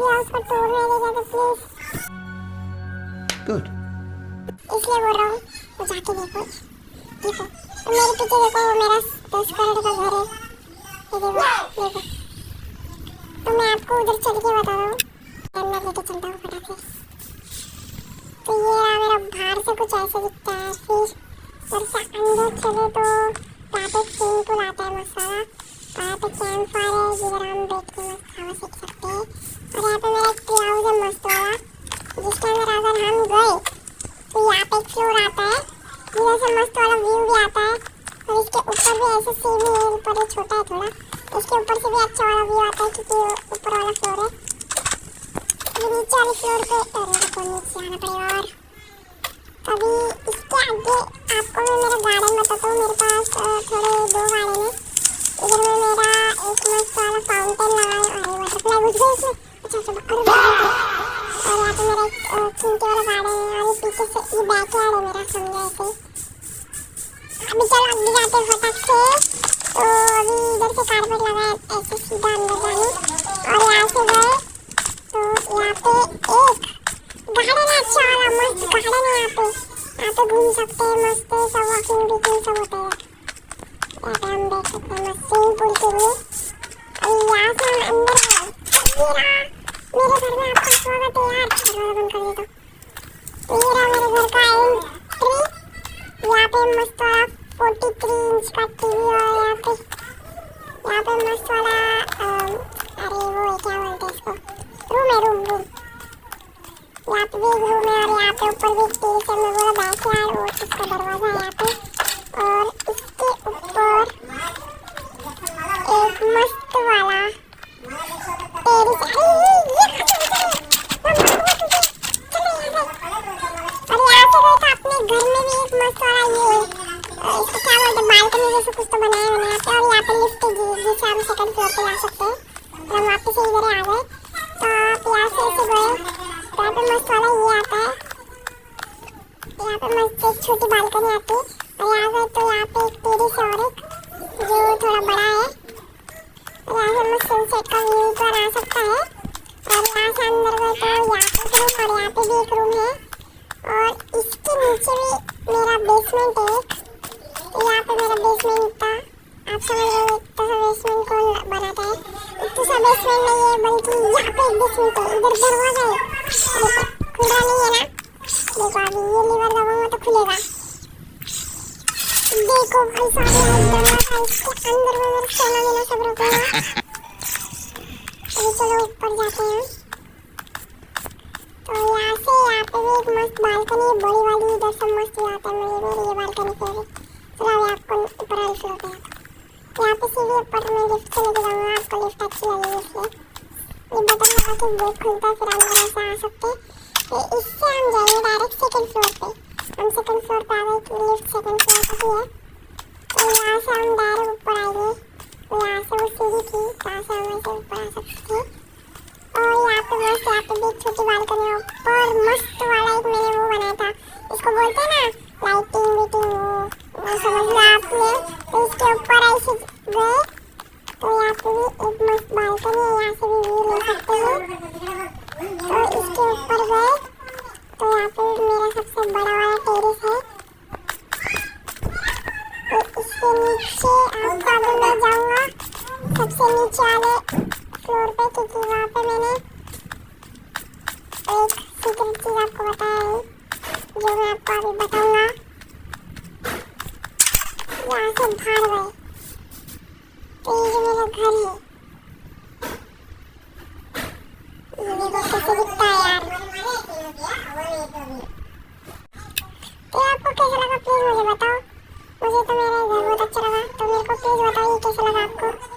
या उसको टूर में ले जाते प्लीज। गुड। इसलिए बोल रहा हूँ वो जाके देखो। देखो तो मेरे पीछे देखो, वो मेरा 10 करोड़ का घर है, ये देखो देखो। तो मैं आपको उधर चल के बता रहा हूँ, अंदर लेके चलता हूँ फटाक से। तो ये रहा मेरा, बाहर से कुछ ऐसे दिखता है, फिर जब से अंदर चले तो यहाँ पे स्विमिंग पूल आता है मस्त वाला, और यहाँ पे कैंप फायर है जिधर हम बैठ के मस्त हवा सेक सकते हैं, और यहाँ पे मेरा एक ट्री हाउस है मस्त वाला जिसके अंदर अगर हम गए तो यहाँ पे एक फ्लोर आता है जिधर से मस्त वाला व्यू भी आता है, और इसके ऊपर भी ऐसे सीढ़ी है, ऊपर ये छोटा है थोड़ा, इसके ऊपर से भी अच्छा वाला व्यू आता है क्योंकि ऊपर वाला फ्लोर है। अभी नीचे वाले फ्लोर पे नीचे आना पड़ेगा। और अभी इसके आगे आपको मैं मेरा गार्डन बताता हूँ। मेरे पास थोड़े 2 गार्डन है। इधर में मेरा एक मस्त वाला फाउंटेन लगा है, अरे बटरफ्लाई घुस गई इसमें, अच्छा अच्छा अरे और यहाँ पे मेरा एक खिड़की वाला गार्डन है, और पीछे से ये बैकयार्ड है मेरा, समझा ऐसे। अभी चलो आगे जाते हैं फटाक से। तो अभी इधर से कारपेट लगा है ऐसे सीधा अंदर जाने, और यहाँ से गए तो यहाँ पे एक गार्डन है अच्छा वाला, मस्त गार्डन है। यहाँ पे घूम सकते हैं मस्त, सब वॉकिंग बीकिंग सब होता है। यहाँ पे हम बैठ सकते हैं मस्त स्विमिंग पूल के लिए। और यहाँ से हम अंदर गए, मेरे घर में आपका स्वागत है यार, दरवाजा बंद कर देता हूँ। तो ये रहा मेरे घर का एंट्री। यहाँ पे मस्त वाला 43 इंच का टीवी, और यहाँ पे मस्त वाला अरे वो क्या बोलते हैं इसको, रूम है, रूम। यहाँ पे भी एक रूम है, और यहाँ पे ऊपर भी एक टीवी से मैं बोला बैकयार्ड, और इसका दरवाजा है यहाँ पे, और इसके ऊपर एक मस्त वाला टेरेस। और यहाँ से गए तो अपने घर में भी एक मस्त वाला ये इसको क्या बोलते हैं, बालकनी जैसे कुछ तो बनाया मैंने यहाँ पे, और यहाँ पे लिफ्ट है जिससे हम सेकंड फ्लोर पे जा सकते हैं। हम वापस से इधर आ गए, तो आप यहाँ से ऐसे गए तो यहाँ पे मस्त वाला ये आता है, यहाँ पे मस्त एक छोटी बालकनी आती है, और यहाँ गए तो यहाँ पे एक टेरेस है और एक जो थोड़ा बड़ा है, और यहाँ से मस्त सनसेट का व्यू तो आ सकता है। और यहाँ से अंदर गए तो यहाँ पे एक रूम, और यहाँ पे भी एक रूम है, और इसके नीचे भी मेरा बेसमेंट है एक, यहाँ पे मेरा बेसमेंट था। आप समझ रहे हो इतना सा बेसमेंट कौन बनाता है, इतना सा बेसमेंट नहीं है, बल्कि यहाँ पे एक बेसमेंट है, इधर दरवाजा है, देखो खुला नहीं है ना, देखो अभी ये लीवर दबाऊंगा तो खुलेगा, देखो भाई साहब दरवाजा, इसके अंदर में मेरा सोना लेना सब रुकेगा। अभी चलो ऊपर जाते हैं। तो यहाँ पे भी एक मस्त बालकनी है बड़ी वाली, इधर से मस्त आता है, मेरी ये बालकनी फेवरेट। चलो अभी आपको ऊपर वाले फ्लोर पे यहाँ पे सीढ़ी ऊपर मैं लिफ्ट से लेके जाऊँगा, आपको लिफ्ट अच्छी लगेगी इसलिए। ये बटन लगा के गेट खुलता है, फिर अंदर ऐसे आ सकते हैं। फिर इससे हम जाएंगे डायरेक्ट सेकंड फ्लोर पे। हम सेकंड फ्लोर पे आ गए, लिफ्ट सेकंड फ्लोर पे ही है, तो यहाँ से हम डायरेक्ट ऊपर आएंगे। तो यहाँ से वो सीढ़ी थी जहाँ से हम ऐसे ऊपर आ सकते थे, और यहाँ पे मस्त, यहाँ पे भी एक छोटी बालकनी है ऊपर मस्त वाला, एक मैंने वो बनाया था, इसको बोलते हैं ना लाइटिंग वीटिंग, वो समझ लो आपने। तो इसके ऊपर ऐसे गए तो यहाँ पे भी एक मस्त बालकनी है, यहाँ से भी व्यू ले सकते हैं। तो इसके ऊपर गए तो यहाँ पे मेरा सबसे बड़ा वाला टेरेस है। तो इसके नीचे आपको अभी मैं जाऊँगा सबसे नीचे वाले फ्लोर पे, क्योंकि वहाँ पे मैंने एक सीक्रेट चीज़ आपको बताया है जो मैं आपको अभी बताऊँगा। यहाँ से बाहर गए तो ये जो मेरा घर है, ये देखो कैसे दिखता है यार। तो आपको कैसा लगा प्लीज मुझे बताओ, मुझे तो मेरा घर बहुत अच्छा लगा, तो मेरे को प्लीज बताइए कैसा लगा आपको।